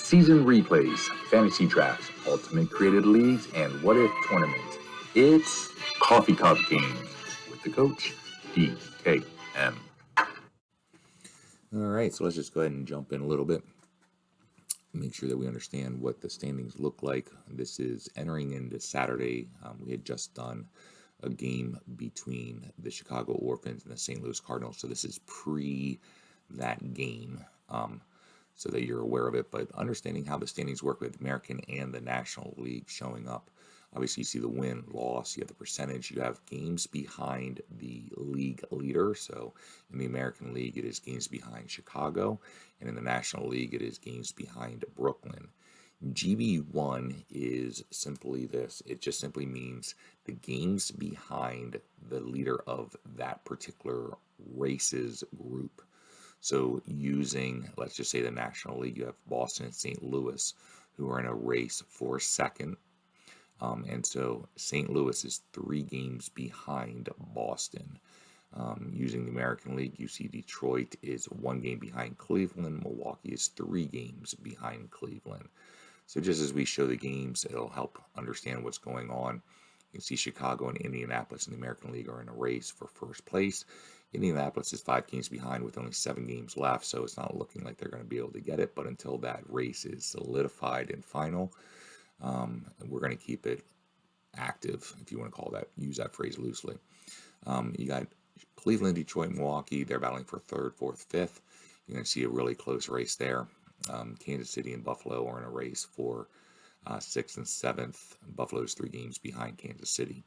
season replays, fantasy drafts, ultimate created leagues, and what if tournaments. It's Coffee Cup Games with the coach, DKM. All right, so let's just go ahead and jump in a little bit. Make sure that we understand what the standings look like. This is entering into Saturday. We had just done a game between the Chicago Orphans and the St. Louis Cardinals, so this is pre that game, so that you're aware of it. But understanding how the standings work with American and the National League showing up. Obviously, you see the win, loss, you have the percentage, you have games behind the league leader. So in the American League, it is games behind Chicago, and in the National League, it is games behind Brooklyn. GB1 is simply this. It just simply means the games behind the leader of that particular race's group. So using, let's just say the National League, you have Boston and St. Louis, who are in a race for second. And so St. Louis is 3 games behind Boston. Using the American League, you see Detroit is 1 game behind Cleveland. Milwaukee is 3 games behind Cleveland. So just as we show the games, it'll help understand what's going on. You can see Chicago and Indianapolis in the American League are in a race for first place. Indianapolis is 5 games behind with only 7 games left, so it's not looking like they're going to be able to get it. But until that race is solidified and final, we're going to keep it active, if you want to call that, use that phrase loosely. You got Cleveland, Detroit, Milwaukee. They're battling for 3rd, 4th, 5th. You're going to see a really close race there. Kansas City and Buffalo are in a race for 6th and 7th. Buffalo's 3 games behind Kansas City.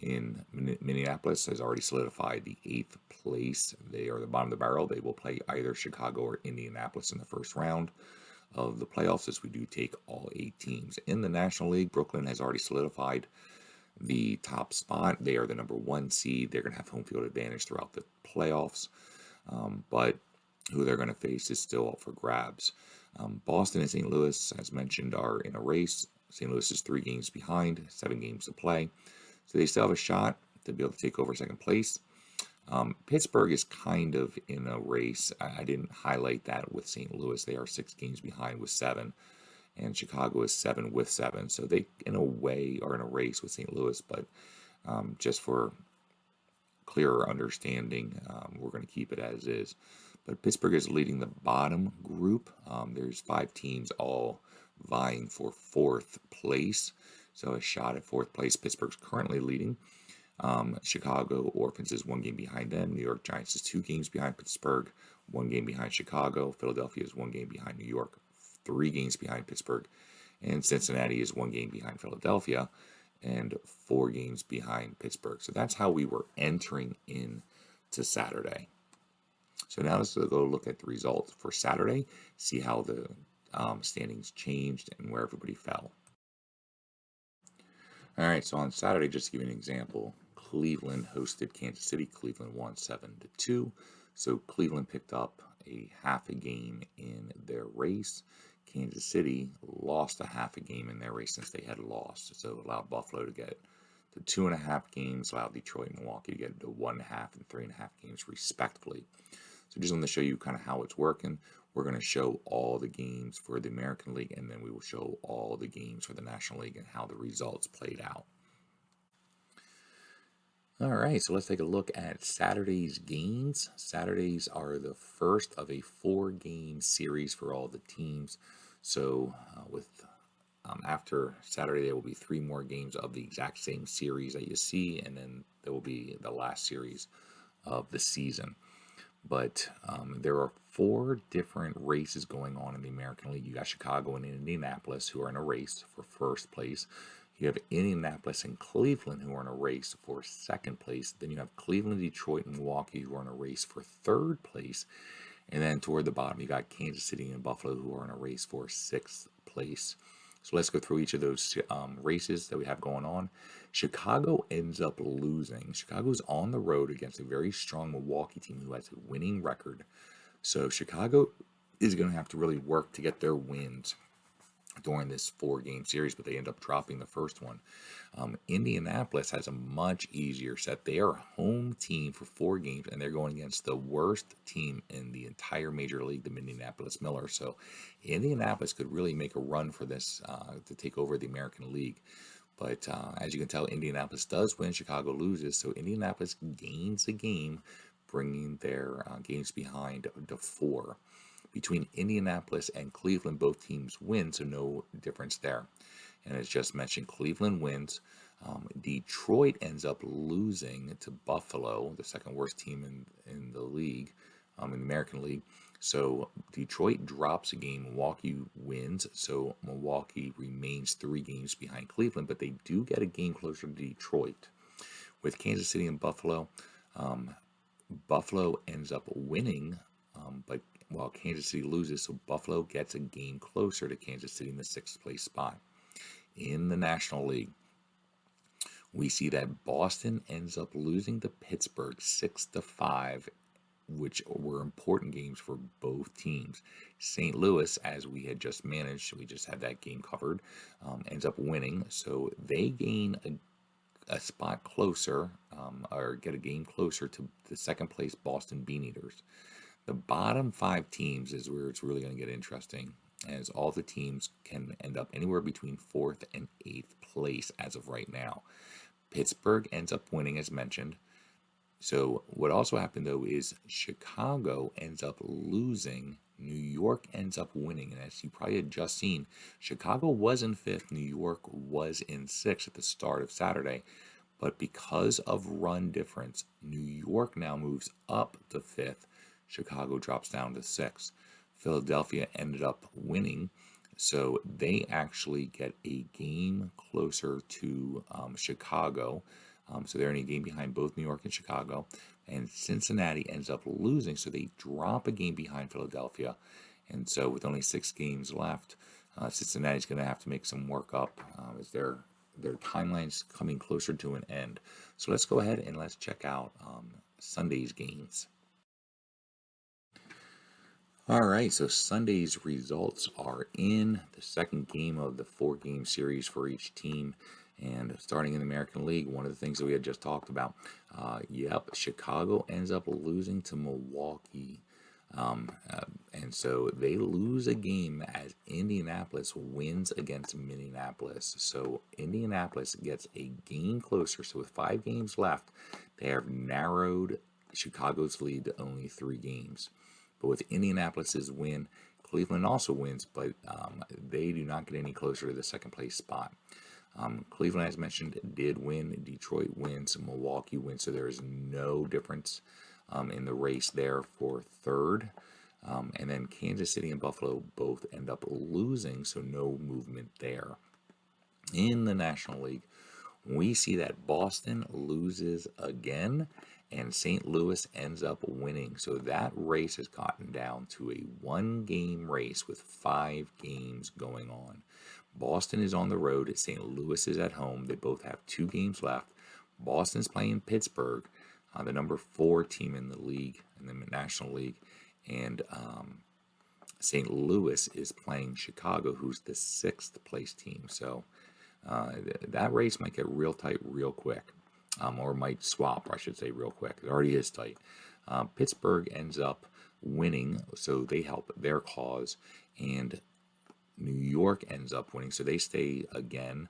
In Minneapolis has already solidified the 8th place. They are the bottom of the barrel. They will play either Chicago or Indianapolis in the first round of the playoffs, as we do take all 8 teams. In the National League, Brooklyn has already solidified the top spot. They are the number 1 seed. They're going to have home field advantage throughout the playoffs, but who they're going to face is still up for grabs. Boston and St. Louis, as mentioned, are in a race. St. Louis is 3 games behind, 7 games to play, so they still have a shot to be able to take over second place. Pittsburgh is kind of in a race. I didn't highlight that with St. Louis. They are 6 games behind with 7, and Chicago is 7 with 7. So they, in a way, are in a race with St. Louis, but just for clearer understanding, we're going to keep it as is. But Pittsburgh is leading the bottom group. There's 5 teams all vying for 4th place. So a shot at 4th place. Pittsburgh's currently leading. Chicago Orphans is 1 game behind them. New York Giants is 2 games behind Pittsburgh, 1 game behind Chicago. Philadelphia is 1 game behind New York, 3 games behind Pittsburgh. And Cincinnati is 1 game behind Philadelphia and 4 games behind Pittsburgh. So that's how we were entering into Saturday. So now let's go look at the results for Saturday, see how the standings changed and where everybody fell. All right, so on Saturday, just to give you an example, Cleveland hosted Kansas City. Cleveland won 7-2. So Cleveland picked up a half a game in their race. Kansas City lost a half a game in their race since they had lost. So it allowed Buffalo to get to 2.5 games, allowed Detroit and Milwaukee to get to 1.5 and 3.5 games respectively. So just want to show you kind of how it's working. We're going to show all the games for the American League, and then we will show all the games for the National League and how the results played out. All right, so let's take a look at Saturday's games. Saturdays are the first of a 4-game series for all the teams. So after Saturday, there will be 3 more games of the exact same series that you see, and then there will be the last series of the season. But there are 4 different races going on in the American League. You got Chicago and Indianapolis, who are in a race for 1st place. You have Indianapolis and Cleveland, who are in a race for 2nd place. Then you have Cleveland, Detroit, and Milwaukee, who are in a race for 3rd place. And then toward the bottom, you got Kansas City and Buffalo, who are in a race for 6th place. So let's go through each of those races that we have going on. Chicago ends up losing. Chicago's on the road against a very strong Milwaukee team who has a winning record. So Chicago is going to have to really work to get their wins. during this 4-game series, but they end up dropping the first one. Indianapolis has a much easier set. They are home team for 4 games, and they're going against the worst team in the entire major league, the Minneapolis Millers. So Indianapolis could really make a run for this to take over the American League. But as you can tell, Indianapolis does win, Chicago loses. So Indianapolis gains a game, bringing their games behind to 4. Between Indianapolis and Cleveland, both teams win, so no difference there. And as just mentioned, Cleveland wins. Detroit ends up losing to Buffalo, the second worst team in the league, in the American League. So Detroit drops a game, Milwaukee wins, so Milwaukee remains 3 games behind Cleveland, but they do get a game closer to Detroit. With Kansas City and Buffalo, Buffalo ends up winning, but while Kansas City loses, so Buffalo gets a game closer to Kansas City in the 6th place spot. In the National League, we see that Boston ends up losing to Pittsburgh 6-5, which were important games for both teams. St. Louis, as we had just managed, we just had that game covered, ends up winning, so they gain a spot closer, or get a game closer to the 2nd place Boston Beaneaters. The bottom 5 teams is where it's really going to get interesting, as all the teams can end up anywhere between 4th and 8th place as of right now. Pittsburgh ends up winning, as mentioned. So what also happened, though, is Chicago ends up losing. New York ends up winning. And as you probably had just seen, Chicago was in 5th. New York was in 6th at the start of Saturday. But because of run difference, New York now moves up to 5th. Chicago drops down to 6th. Philadelphia ended up winning, so they actually get a game closer to Chicago. So they're in a game behind both New York and Chicago. And Cincinnati ends up losing, so they drop a game behind Philadelphia. And so with only 6 games left, Cincinnati's going to have to make some work up as their timeline's coming closer to an end. So let's go ahead and let's check out Sunday's games. All right, so Sunday's results are in the 2nd game of the 4-game series for each team. And starting in the American League, one of the things that we had just talked about, Chicago ends up losing to Milwaukee. And so they lose a game as Indianapolis wins against Minneapolis. So Indianapolis gets a game closer. So with 5 games left, they have narrowed Chicago's lead to only 3 games. But with Indianapolis's win, Cleveland also wins, but they do not get any closer to the 2nd place spot. Cleveland, as mentioned, did win. Detroit wins. Milwaukee wins. So there is no difference in the race there for 3rd. And then Kansas City and Buffalo both end up losing, so no movement there. In the National League, we see that Boston loses again, and St. Louis ends up winning. So that race has gotten down to a 1-game race with 5 games going on. Boston is on the road. St. Louis is at home. They both have 2 games left. Boston's playing Pittsburgh, the number 4 team in the league, in the National League. And St. Louis is playing Chicago, who's the 6th place team. So that race might get real tight real quick, or might swap, I should say, real quick. It already is tight. Pittsburgh ends up winning, so they help their cause, and New York ends up winning, so they stay again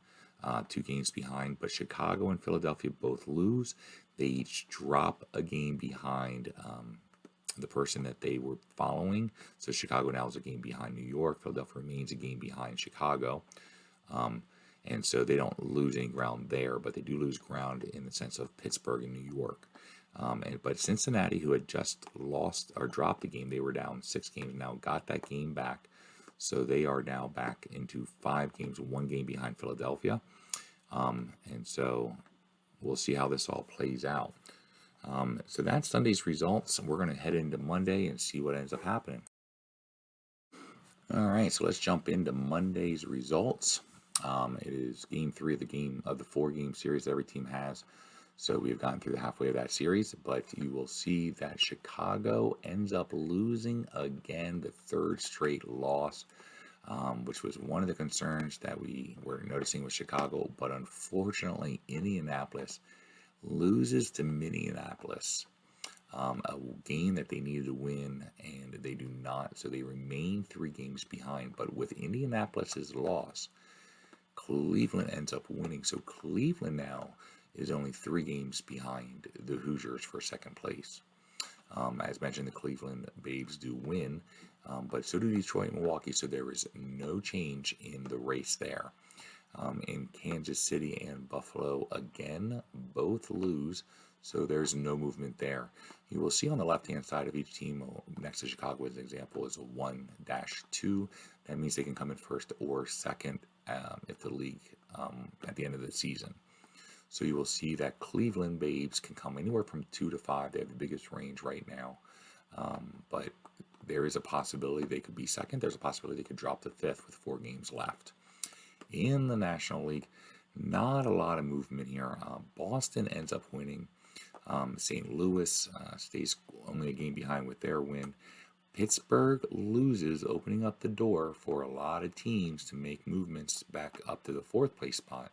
2 games behind. But Chicago and Philadelphia both lose. They each drop a game behind the person that they were following. So Chicago now is a game behind New York. Philadelphia remains a game behind Chicago. And so they don't lose any ground there, but they do lose ground in the sense of Pittsburgh and New York. But Cincinnati, who had just lost or dropped a game, they were down 6 games, now got that game back. So they are now back into 5 games, 1 game behind Philadelphia. And so we'll see how this all plays out. So that's Sunday's results. We're going to head into Monday and see what ends up happening. All right, so let's jump into Monday's results. It is game 3 of the 4-game series that every team has. So we've gotten through the halfway of that series, but you will see that Chicago ends up losing again, the 3rd straight loss. which was one of the concerns that we were noticing with Chicago. But unfortunately, Indianapolis loses to Minneapolis, a game that they needed to win, and they do not. So they remain 3 games behind. But with Indianapolis's loss, Cleveland ends up winning. So Cleveland now is only 3 games behind the Hoosiers for second place. As mentioned, the Cleveland Babes do win, but so do Detroit and Milwaukee. So there is no change in the race there. In Kansas City and Buffalo, again, both lose. So there's no movement there. You will see on the left-hand side of each team, next to Chicago as an example, is a 1-2. That means they can come in first or second if the league at the end of the season. So you will see that Cleveland Babes can come anywhere from 2 to 5. They have the biggest range right now. But there is a possibility they could be second. There's a possibility they could drop to 5th with 4 games left. In the National League, not a lot of movement here. Boston ends up winning. St. Louis stays only a game behind with their win. Pittsburgh loses, opening up the door for a lot of teams to make movements back up to the 4th place spot.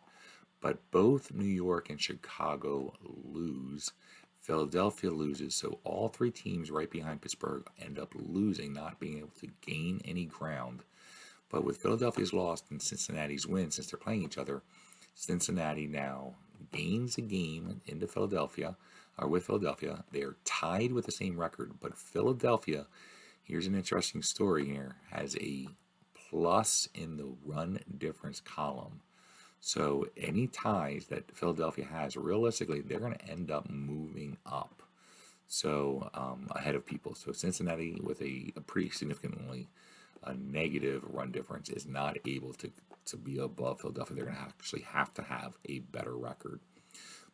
But both New York and Chicago lose. Philadelphia loses, so all 3 teams right behind Pittsburgh end up losing, not being able to gain any ground. But with Philadelphia's loss and Cincinnati's win, since they're playing each other, Cincinnati now gains a game into Philadelphia, or with Philadelphia. They are tied with the same record, but Philadelphia, here's an interesting story here, has a plus in the run difference column. So any ties that Philadelphia has, realistically, they're going to end up moving up. So ahead of people. So Cincinnati, with a pretty significantly negative run difference, is not able to be above Philadelphia. They're going to actually have to have a better record.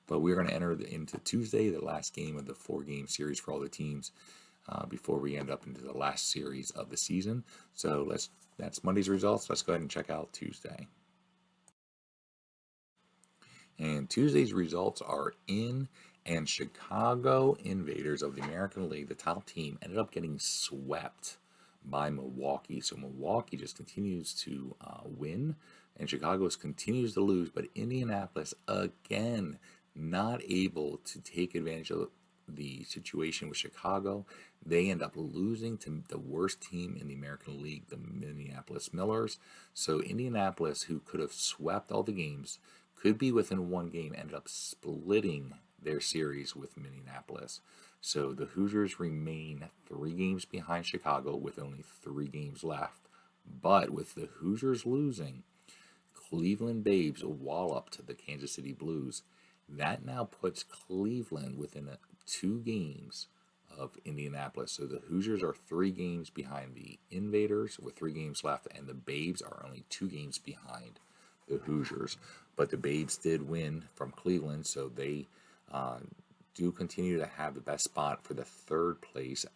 But we're going to enter into Tuesday, the last game of the 4-game series for all the teams, before we end up into the last series of the season. So that's Monday's results. Let's go ahead and check out Tuesday. And Tuesday's results are in, and Chicago Invaders of the American League, the top team, ended up getting swept by Milwaukee. So Milwaukee just continues to win, and Chicago continues to lose. But Indianapolis, again, not able to take advantage of the situation with Chicago. They end up losing to the worst team in the American League, the Minneapolis Millers. So Indianapolis, who could have swept all the games, could be within 1 game, ended up splitting their series with Minneapolis. So the Hoosiers remain 3 games behind Chicago with only 3 games left. But with the Hoosiers losing, Cleveland Babes walloped the Kansas City Blues. That now puts Cleveland within 2 games of Indianapolis. So the Hoosiers are 3 games behind the Invaders with 3 games left, and the Babes are only 2 games behind the Hoosiers. But the Babes did win from Cleveland, so they do continue to have the best spot for the 3rd place.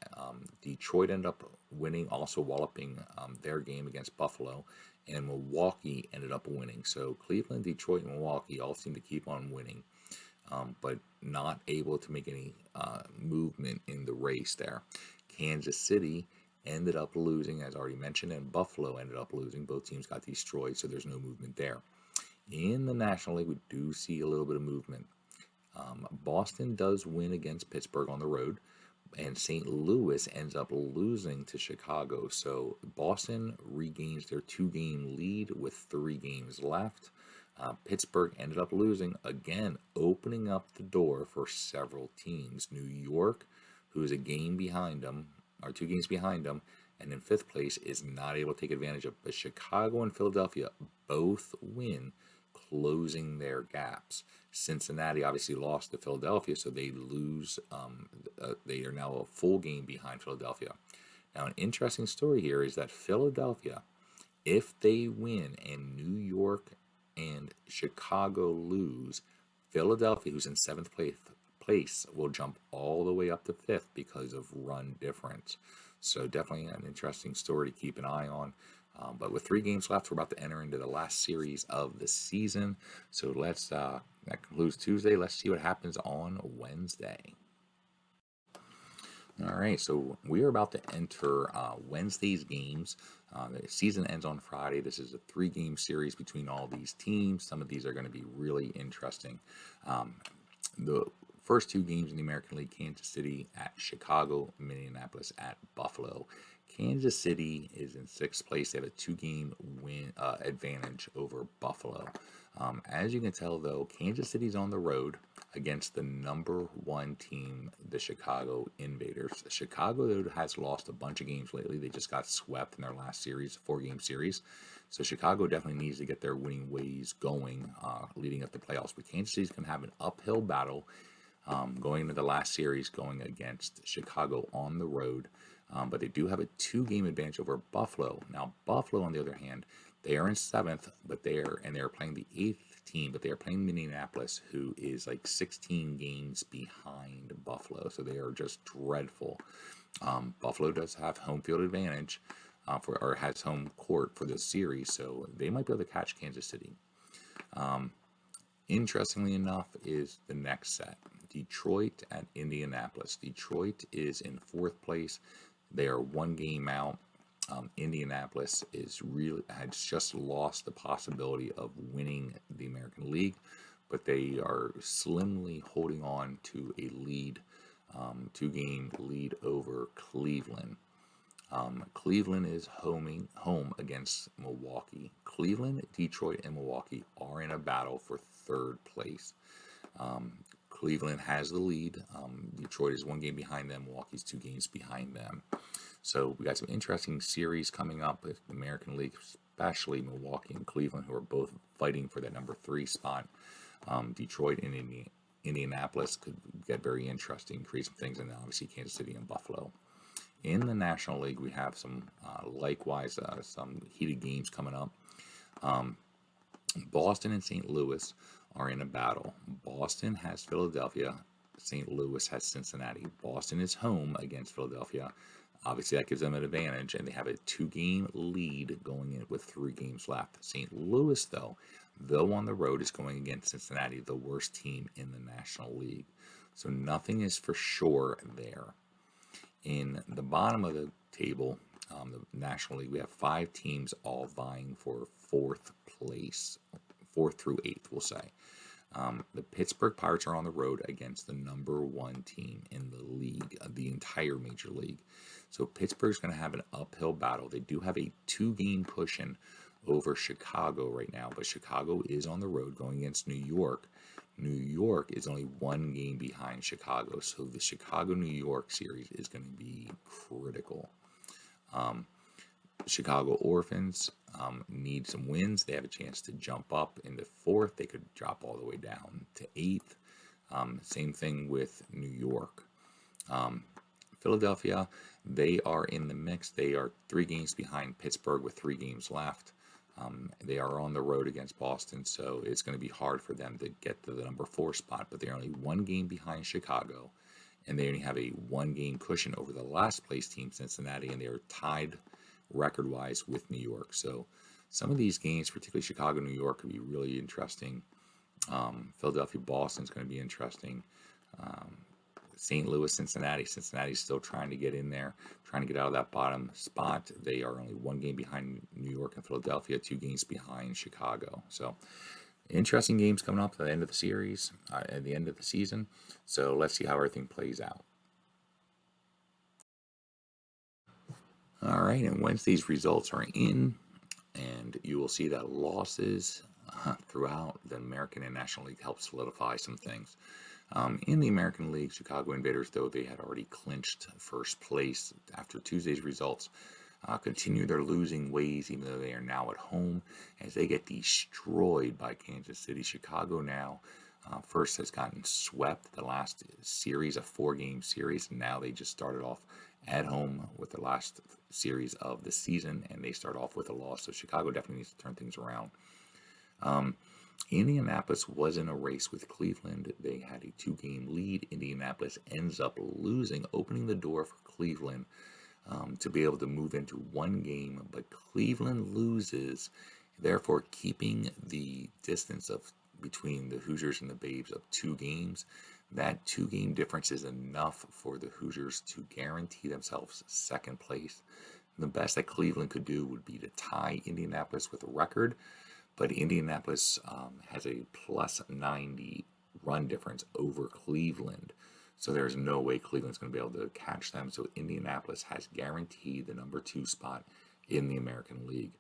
Detroit ended up winning, also walloping their game against Buffalo, and Milwaukee ended up winning. So Cleveland, Detroit, and Milwaukee all seem to keep on winning, but not able to make any movement in the race there. Kansas City ended up losing, as already mentioned, and Buffalo ended up losing. Both teams got destroyed, so there's no movement there. In the National League, we do see a little bit of movement. Boston does win against Pittsburgh on the road, and St. Louis ends up losing to Chicago. So Boston regains their 2-game lead with 3 games left. Pittsburgh ended up losing, again, opening up the door for several teams. New York, who is a game behind them, or 2 games behind them, and in 5th place, is not able to take advantage of. But Chicago and Philadelphia both win, closing their gaps. Cincinnati obviously lost to Philadelphia, so they lose. They are now a full game behind Philadelphia. Now, an interesting story here is that Philadelphia, if they win and New York and Chicago lose, Philadelphia, who's in 7th place, will jump all the way up to 5th because of run difference. So definitely an interesting story to keep an eye on. But with 3 games left, we're about to enter into the last series of the season. So that concludes Tuesday. Let's see what happens on Wednesday. All right, so we are about to enter Wednesday's games. The season ends on Friday. This is a 3-game series between all these teams. Some of these are going to be really interesting. Um, the first 2 games in the American League: Kansas City at Chicago, Minneapolis at Buffalo. Kansas City is in 6th place. They have a 2-game win advantage over Buffalo. As you can tell, though, Kansas City's on the road against the number 1 team, the Chicago Invaders. Chicago, though, has lost a bunch of games lately. They just got swept in their last series, 4-game series. So Chicago definitely needs to get their winning ways going leading up to the playoffs. But Kansas City's going to have an uphill battle going into the last series, going against Chicago on the road. But they do have a 2-game advantage over Buffalo. Now, Buffalo, on the other hand, they are in 7th, but they're playing the 8th team, but they are playing Minneapolis, who is like 16 games behind Buffalo. So they are just dreadful. Buffalo does have home field advantage or has home court for this series, so they might be able to catch Kansas City. Interestingly enough, is the next set: Detroit at Indianapolis. Detroit is in 4th place. They are 1 game out. Indianapolis has just lost the possibility of winning the American League, but they are slimly holding on to a lead, 2-game lead over Cleveland. Cleveland is home against Milwaukee. Cleveland, Detroit, and Milwaukee are in a battle for 3rd place. Cleveland has the lead. Detroit is 1 game behind them. Milwaukee's 2 games behind them. So we got some interesting series coming up with the American League, especially Milwaukee and Cleveland, who are both fighting for that number 3 spot. Detroit and Indianapolis could get very interesting, create some things, and then obviously Kansas City and Buffalo. In the National League, we have some some heated games coming up. Boston and St. Louis are in a battle. Boston has Philadelphia. St. Louis has Cincinnati. Boston is home against Philadelphia. Obviously, that gives them an advantage, and they have a 2-game lead going in with 3 games left. St. Louis, though on the road, is going against Cincinnati, the worst team in the National League. So nothing is for sure there. In the bottom of the table, the National League, we have 5 teams all vying for 4th place, 4th through 8th, we'll say. The Pittsburgh Pirates are on the road against the number 1 team in the league, the entire major league. So Pittsburgh's going to have an uphill battle. They do have a 2-game cushion over Chicago right now, but Chicago is on the road going against New York. New York is only 1 game behind Chicago, so the Chicago-New York series is going to be critical. Chicago Orphans need some wins. They have a chance to jump up into 4th. They could drop all the way down to 8th. Same thing with New York. Philadelphia, they are in the mix. They are 3 games behind Pittsburgh with 3 games left. They are on the road against Boston, so it's going to be hard for them to get to the number 4 spot, but they're only 1 game behind Chicago, and they only have a 1-game cushion over the last place team, Cincinnati, and they are tied record-wise with New York. So some of these games, particularly Chicago, New York, could be really interesting. Philadelphia, Boston is going to be interesting. St. Louis, Cincinnati. Cincinnati's still trying to get in there, trying to get out of that bottom spot. They are only 1 game behind New York and Philadelphia, 2 games behind Chicago. So interesting games coming up at the end of the series, at the end of the season. So let's see how everything plays out. All right, and Wednesday's results are in, and you will see that losses throughout the American and National League help solidify some things. In the American League, Chicago Invaders, though they had already clinched 1st place after Tuesday's results, continue their losing ways, even though they are now at home, as they get destroyed by Kansas City. Chicago now first has gotten swept the last series, a 4-game series, and now they just started off at home with the last series of the season, and they start off with a loss. So Chicago definitely needs to turn things around. Indianapolis was in a race with Cleveland. They had a 2-game lead. Indianapolis ends up losing, opening the door for Cleveland to be able to move into 1 game, but Cleveland loses, therefore keeping the distance of between the Hoosiers and the Babes of 2 games. That 2-game difference is enough for the Hoosiers to guarantee themselves second place. The best that Cleveland could do would be to tie Indianapolis with a record, but Indianapolis has a plus 90 run difference over Cleveland. So there's no way Cleveland's going to be able to catch them. So Indianapolis has guaranteed the number 2 spot in the American League.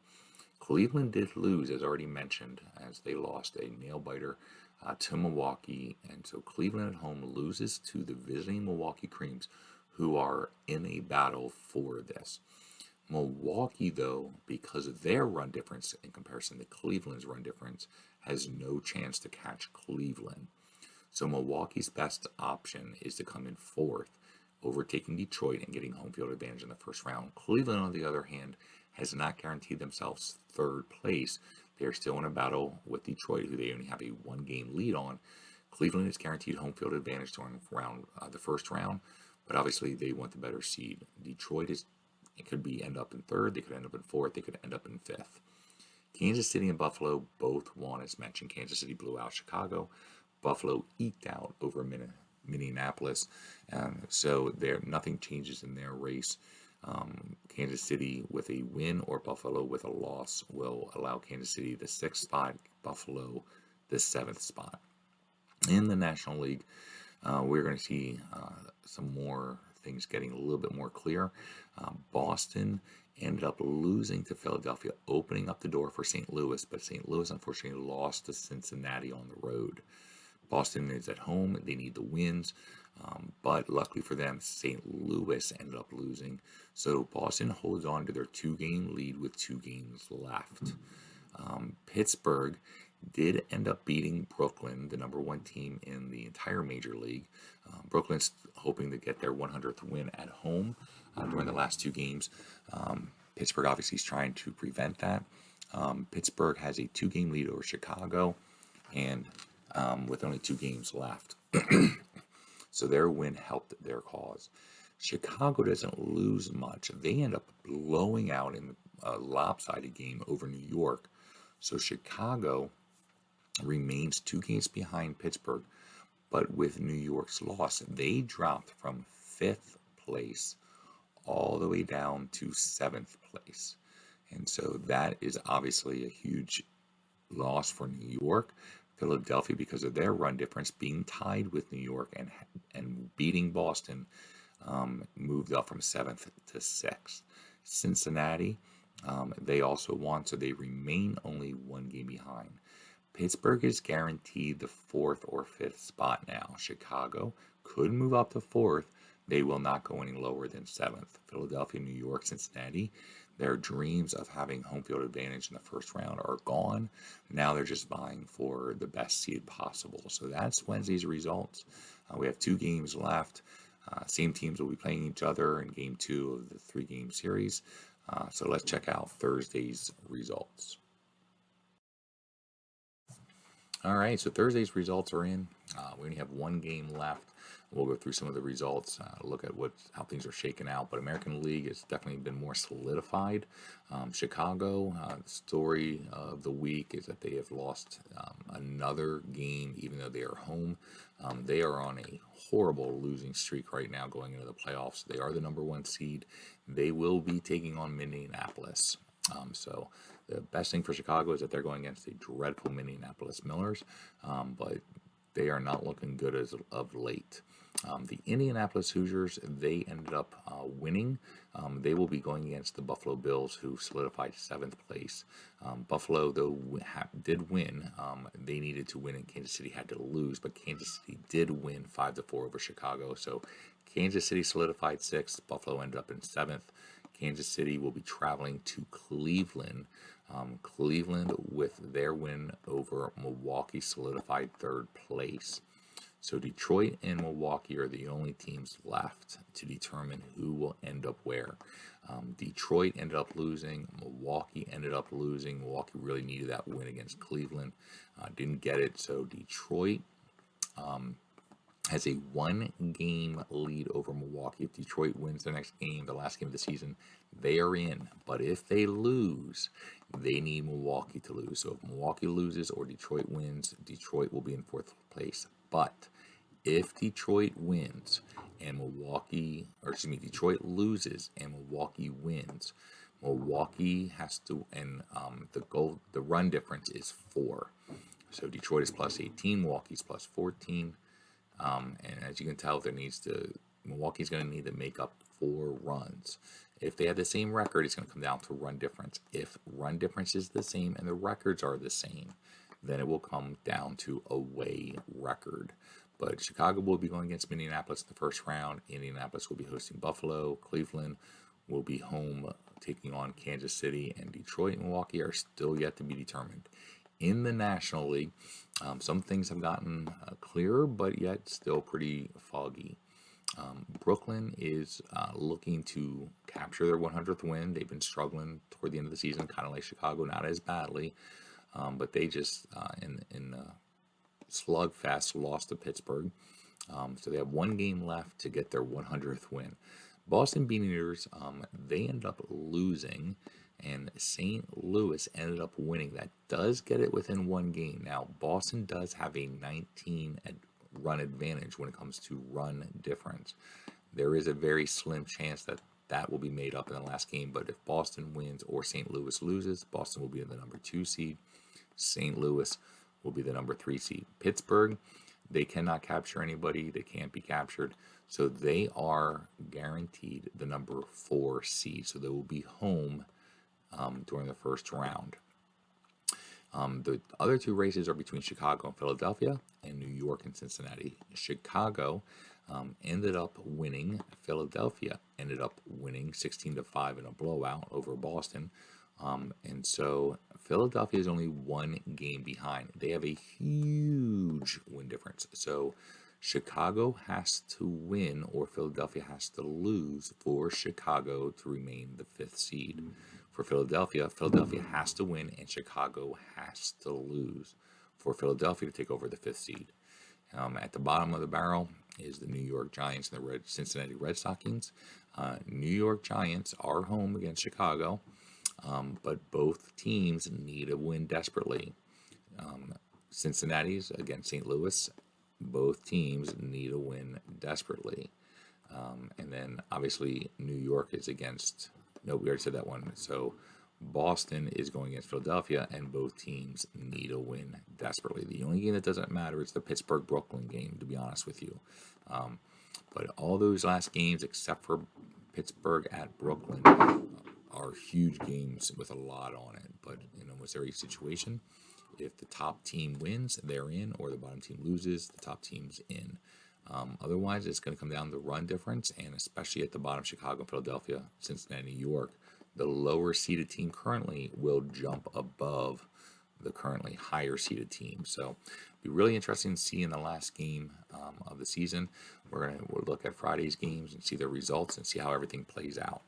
Cleveland did lose, as already mentioned, as they lost a nail biter to Milwaukee. And so Cleveland at home loses to the visiting Milwaukee Creams, who are in a battle for this. Milwaukee, though, because of their run difference in comparison to Cleveland's run difference, has no chance to catch Cleveland. So Milwaukee's best option is to come in fourth, overtaking Detroit and getting home field advantage in the first round. Cleveland, on the other hand, has not guaranteed themselves third place. They're still in a battle with Detroit, who they only have a 1-game lead on. Cleveland is guaranteed home field advantage during the first round, but obviously they want the better seed. Detroit could end up in third, they could end up in fourth, they could end up in fifth. Kansas City and Buffalo both won, as mentioned. Kansas City blew out Chicago. Buffalo eked out over Minneapolis. So nothing changes in their race. Kansas City with a win or Buffalo with a loss will allow Kansas City the 6th spot, Buffalo the 7th spot. In the National League, we're going to see some more things getting a little bit more clear. Boston ended up losing to Philadelphia, opening up the door for St. Louis, but St. Louis unfortunately lost to Cincinnati on the road. Boston is at home, they need the wins, but luckily for them, St. Louis ended up losing. So Boston holds on to their 2-game lead with 2 games left. Pittsburgh did end up beating Brooklyn, the number 1 team in the entire Major League. Brooklyn's hoping to get their 100th win at home during the last 2 games. Pittsburgh obviously is trying to prevent that. Pittsburgh has a 2-game lead over Chicago, and with only 2 games left. So their win helped their cause. Chicago doesn't lose much. They end up blowing out in a lopsided game over New York. So Chicago remains 2 games behind Pittsburgh, but with New York's loss, they dropped from 5th place all the way down to 7th place. And so that is obviously a huge loss for New York. Philadelphia, because of their run difference, being tied with New York and beating Boston, moved up from 7th to 6th. Cincinnati, they also won, so they remain only 1 game behind. Pittsburgh is guaranteed the 4th or 5th spot now. Chicago could move up to 4th. They will not go any lower than 7th. Philadelphia, New York, Cincinnati, their dreams of having home field advantage in the first round are gone. Now they're just vying for the best seed possible. So that's Wednesday's results. We have 2 games left. Same teams will be playing each other in game 2 of the 3-game series. So let's check out Thursday's results. All right, so Thursday's results are in. We only have 1 game left. We'll go through some of the results, look at how things are shaking out. But American League has definitely been more solidified. Chicago, the story of the week is that they have lost another game, even though they are home. They are on a horrible losing streak right now going into the playoffs. They are the number 1 seed. They will be taking on Minneapolis. So the best thing for Chicago is that they're going against the dreadful Minneapolis Millers, but they are not looking good as of late. The Indianapolis Hoosiers, they ended up winning. They will be going against the Buffalo Bills, who solidified 7th place. Buffalo, though, did win. They needed to win, and Kansas City had to lose, but Kansas City did win 5-4 over Chicago. So Kansas City solidified 6th. Buffalo ended up in 7th. Kansas City will be traveling to Cleveland. Cleveland, with their win over Milwaukee, solidified 3rd place. So Detroit and Milwaukee are the only teams left to determine who will end up where. Detroit ended up losing. Milwaukee ended up losing. Milwaukee really needed that win against Cleveland. Didn't get it. So Detroit has a 1-game lead over Milwaukee. If Detroit wins the next game, the last game of the season, they are in. But if they lose, they need Milwaukee to lose. So if Milwaukee loses or Detroit wins, Detroit will be in 4th place. But If Detroit wins and Detroit loses and Milwaukee wins, Milwaukee has to, and the run difference is 4. So Detroit is plus 18, Milwaukee's plus 14. And as you can tell, Milwaukee's going to need to make up 4 runs. If they have the same record, it's going to come down to run difference. If run difference is the same and the records are the same, then it will come down to away record. But Chicago will be going against Minneapolis in the first round. Indianapolis will be hosting Buffalo. Cleveland will be home taking on Kansas City. And Detroit and Milwaukee are still yet to be determined. In the National League, some things have gotten clearer, but yet still pretty foggy. Brooklyn is looking to capture their 100th win. They've been struggling toward the end of the season, kind of like Chicago, not as badly. But they just, in slugfest, lost to Pittsburgh. So they have 1 game left to get their 100th win. Boston Beaners, they ended up losing, and St. Louis ended up winning. That does get it within 1 game. Now, Boston does have a 19 run advantage when it comes to run difference. There is a very slim chance that will be made up in the last game, but if Boston wins or St. Louis loses, Boston will be the number 2 seed. St. Louis will be the number 3 seed. Pittsburgh, they cannot capture anybody. They can't be captured. So they are guaranteed the number 4 seed. So they will be home during the first round. The other 2 races are between Chicago and Philadelphia, and New York and Cincinnati. Chicago ended up winning. Philadelphia ended up winning 16-5 in a blowout over Boston. And so Philadelphia is only 1 game behind. They have a huge win difference. So Chicago has to win or Philadelphia has to lose for Chicago to remain the 5th seed. For Philadelphia, Philadelphia has to win and Chicago has to lose for Philadelphia to take over the 5th seed. At the bottom of the barrel is the New York Giants and the Cincinnati Red Stockings. New York Giants are home against Chicago. But both teams need a win desperately. Cincinnati's against St. Louis. Both teams need a win desperately. And then obviously New York is against, no, we already said that one. So Boston is going against Philadelphia, and both teams need a win desperately. The only game that doesn't matter is the Pittsburgh-Brooklyn game, to be honest with you. But all those last games, except for Pittsburgh at Brooklyn, are huge games with a lot on it. But in almost every situation, if the top team wins, they're in, or the bottom team loses, the top team's in. Otherwise, it's going to come down to run difference, and especially at the bottom, Chicago, Philadelphia, Cincinnati, New York, the lower seeded team currently will jump above the currently higher seeded team. So it'll be really interesting to see in the last game of the season. We'll look at Friday's games and see the results and see how everything plays out.